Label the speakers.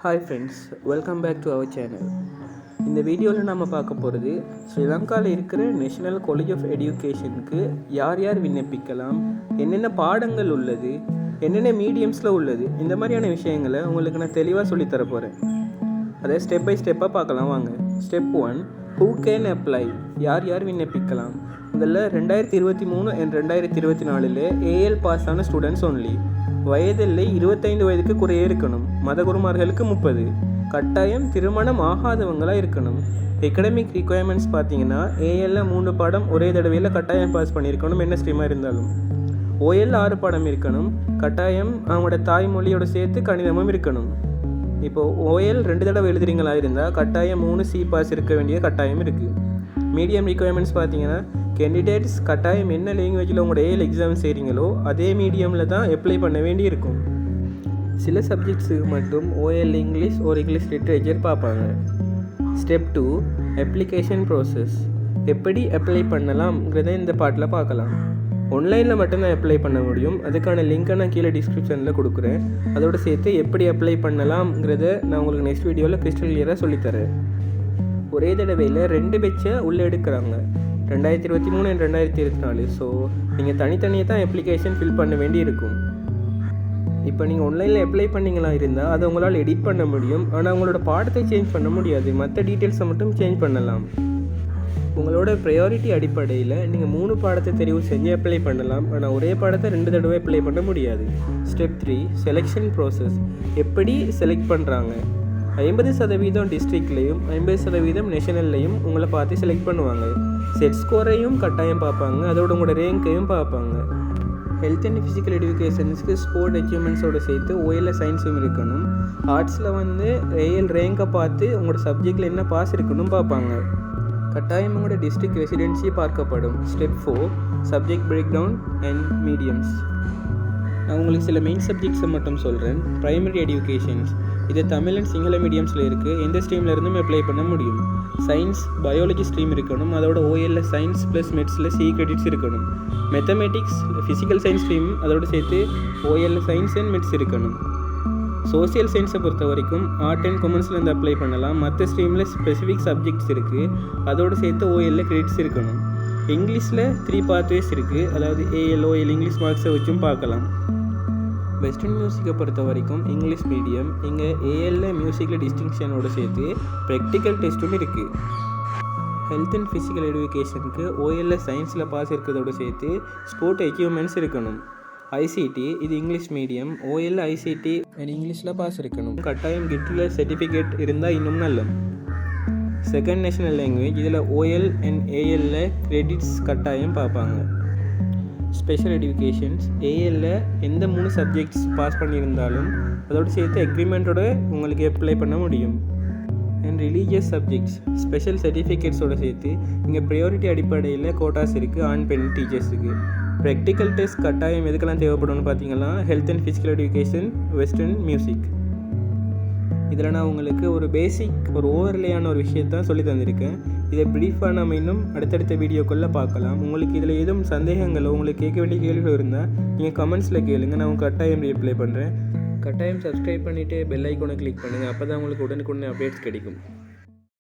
Speaker 1: Hi friends, welcome back to our channel. இந்த வீடியோவில் நம்ம பார்க்க போகிறது ஸ்ரீலங்காவில் இருக்கிற நேஷனல் காலேஜ் ஆஃப் எஜுகேஷனுக்கு யார் யார் விண்ணப்பிக்கலாம், என்னென்ன பாடங்கள் உள்ளது, என்னென்ன மீடியம்ஸில் உள்ளது, இந்த மாதிரியான விஷயங்களை உங்களுக்கு நான் தெளிவாக சொல்லித்தர போகிறேன். அதை ஸ்டெப் பை ஸ்டெப்பாக பார்க்கலாம் வாங்க. ஸ்டெப் 1, ஹூ கேன் அப்ளை, யார் யார் விண்ணப்பிக்கலாம். இதில் 2023 and 2024 ஏஎல் பாஸ் ஆன ஸ்டூடெண்ட்ஸ் ஒன்லி. வயதில்லை 25 வயதுக்கு குறைய இருக்கணும். மதகுருமார்களுக்கு 30. கட்டாயம் திருமணம் ஆகாதவங்களாக இருக்கணும். எக்கடமிக் ரிக்குவயர்மெண்ட்ஸ் பார்த்தீங்கன்னா ஏஎல்ல 3 பாடம் ஒரே தடவையில் கட்டாயம் பாஸ் பண்ணியிருக்கணும், என்ன ஸ்ட்ரீமாக இருந்தாலும். ஓஎல் 6 பாடம் இருக்கணும். கட்டாயம் அவங்களோட தாய்மொழியோட சேர்த்து கணிதமும் இருக்கணும். இப்போது ஓஎல் 2 தடவை எழுதுறீங்களா இருந்தால் கட்டாயம் 3 சி பாஸ் இருக்க வேண்டிய கட்டாயம் இருக்குது. மீடியம் ரிக்குவயர்மெண்ட்ஸ் பார்த்தீங்கன்னா கேண்டிடேட்ஸ் கட்டாயம் என்ன லாங்குவேஜில் உங்களோட ஏஎல் எக்ஸாம் செய்கிறீங்களோ அதே மீடியமில் தான் அப்ளை பண்ண வேண்டி இருக்கும். சில சப்ஜெக்ட்ஸுக்கு மட்டும் ஓஎல் இங்கிலீஷ் ஒரு இங்கிலீஷ் லிட்ரேச்சர் பார்ப்பாங்க. Step 2, application process. எப்படி அப்ளை பண்ணலாம்ங்கிறத இந்த பாட்டில் பார்க்கலாம். ஆன்லைனில் மட்டும்தான் அப்ளை பண்ண முடியும். அதுக்கான லிங்க்கை நான் கீழே டிஸ்கிரிப்ஷனில் கொடுக்குறேன். அதோடு சேர்த்து எப்படி அப்ளை பண்ணலாம்ங்கிறத நான் உங்களுக்கு நெக்ஸ்ட் வீடியோவில் கிறிஸ்டல் கிளியராக சொல்லித்தரேன். ஒரே தடவையில் 2 பேட்சை உள்ளே எடுக்கிறாங்க, 2023 and 2024. ஸோ நீங்கள் தனித்தனியாக தான் அப்ளிகேஷன் ஃபில் பண்ண வேண்டி இருக்கும். இப்போ நீங்கள் ஆன்லைனில் அப்ளை பண்ணிங்களா இருந்தால் அதை உங்களால் எடிட் பண்ண முடியும். ஆனால் உங்களோட பாடத்தை சேஞ்ச் பண்ண முடியாது. மற்ற டீட்டெயில்ஸை மட்டும் சேஞ்ச் பண்ணலாம். உங்களோட ப்ரையாரிட்டி அடிப்படையில் நீங்கள் 3 பாடத்தை தெரிவு செஞ்சு அப்ளை பண்ணலாம். ஆனால் ஒரே பாடத்தை 2 தடவை அப்ளை பண்ண முடியாது. Step 3, selection process. எப்படி செலக்ட் பண்ணுறாங்க. 50% டிஸ்ட்ரிக்ட்லேயும் 50% நேஷனல்லையும் உங்களை பார்த்து செலக்ட் பண்ணுவாங்க. செட் ஸ்கோரையும் கட்டாயம் பார்ப்பாங்க. அதோட உங்களோட ரேங்கையும் பார்ப்பாங்க. ஹெல்த் அண்ட் ஃபிசிக்கல் எஜுகேஷன்ஸுக்கு ஸ்போர்ட் அச்சீவ்மெண்ட்ஸோடு சேர்த்து ஓஎல்ல சயின்ஸும் இருக்கணும். ஆர்ட்ஸில் ஏஎல் ரேங்கை பார்த்து உங்களோட சப்ஜெக்டில் என்ன பாஸ் இருக்கணும் பார்ப்பாங்க. கட்டாயம் உங்களோட டிஸ்ட்ரிக்ட் ரெசிடென்சி பார்க்கப்படும். Step 4, subject break down and mediums. நான் உங்களுக்கு சில மெயின் சப்ஜெக்ட்ஸை மட்டும் சொல்கிறேன். ப்ரைமரி எஜுகேஷன்ஸ், இது தமிழ் அண்ட் சிங்கள மீடியம்ஸில் இருக்குது. எந்த ஸ்ட்ரீமில் இருந்தும் அப்ளை பண்ண முடியும். சயின்ஸ், பயாலஜி ஸ்ட்ரீம் இருக்கணும். அதோட ஓஎல்ல சயின்ஸ் ப்ளஸ் மெட்ஸில் சி கிரெடிட்ஸ் இருக்கணும். மேத்தமெட்டிக்ஸ், ஃபிசிக்கல் சயின்ஸ் ஸ்ட்ரீம் அதோடு சேர்த்து ஓஎல்ல சயின்ஸ் அண்ட் மெட்ஸ் இருக்கணும். சோசியல் சயின்ஸை பொறுத்த வரைக்கும் ஆர்ட் அண்ட் காமர்ஸ்லேருந்து அப்ளை பண்ணலாம். மற்ற ஸ்ட்ரீமில் ஸ்பெசிஃபிக் சப்ஜெக்ட்ஸ் இருக்குது. அதோடு சேர்த்து ஓஎல்ல கிரெடிட்ஸ் இருக்கணும். இங்கிலீஷில் 3 பாத்வேஸ் இருக்குது. அதாவது ஏஎல், ஓஎல் இங்கிலீஷ் மார்க்ஸை வச்சும் பார்க்கலாம். வெஸ்டர்ன் மியூசிக்கை பொறுத்த வரைக்கும் இங்கிலீஷ் மீடியம். இங்கே ஏஎல்ல மியூசிக்கில் டிஸ்டிங்ஷனோடு சேர்த்து ப்ராக்டிக்கல் டெஸ்ட்டும் இருக்குது. ஹெல்த் அண்ட் ஃபிசிக்கல் எஜுகேஷனுக்கு ஓஎல்ல சயின்ஸில் பாஸ் இருக்கிறதோடு சேர்த்து ஸ்போர்ட் எக்யூப்மெண்ட்ஸ் இருக்கணும். ஐசிடி, இது இங்கிலீஷ் மீடியம். ஓஎல்ல ஐசிடி அண்ட் இங்கிலீஷில் பாஸ் இருக்கணும். கட்டாயம் கிட்டில் சர்டிஃபிகேட் இருந்தால் இன்னும் நல்லது. செகண்ட் நேஷனல் லாங்குவேஜ், இதில் ஓஎல் அண்ட் ஏஎல்ல கிரெடிட்ஸ் கட்டாயம் பார்ப்பாங்க. ஸ்பெஷல் எஜுகேஷன்ஸ், ஏஎல்ல எந்த 3 சப்ஜெக்ட்ஸ் பாஸ் பண்ணியிருந்தாலும் அதோடு சேர்த்து அக்ரிமெண்ட்டோட உங்களுக்கு அப்ளை பண்ண முடியும். அண்ட் ரிலீஜியஸ் சப்ஜெக்ட்ஸ், ஸ்பெஷல் சர்டிஃபிகேட்ஸோடு சேர்த்து இங்கே ப்ரையாரிட்டி அடிப்படையில் கோட்டாஸ் இருக்குது ஆண் பெண் டீச்சர்ஸுக்கு. ப்ராக்டிக்கல் டெஸ்ட் கட்டாயம் எதுக்கெல்லாம் தேவைப்படும்னு பார்த்தீங்கன்னா health and physical education, western music. இதில் நான் உங்களுக்கு ஒரு பேசிக், ஒரு ஓவர்லேயான ஒரு விஷயத்தான் சொல்லி தந்திருக்கேன். இதை ப்ரீஃபாக நம்ம இன்னும் அடுத்தடுத்த வீடியோக்குள்ளே பார்க்கலாம். உங்களுக்கு இதில் எதுவும் சந்தேகங்களோ உங்களுக்கு கேட்க வேண்டிய கேள்விகள் இருந்தால் நீங்கள் கமெண்ட்ஸில் கேளுங்க. நான் உங்களுக்கு கட்டாயம் ரிப்ளை பண்ணுறேன். கட்டாயம் சப்ஸ்கிரைப் பண்ணிவிட்டு பெல் ஐக்கானை கிளிக் பண்ணுங்கள். அப்போ தான் உங்களுக்கு உடனுக்குடனே அப்டேட்ஸ் கிடைக்கும்.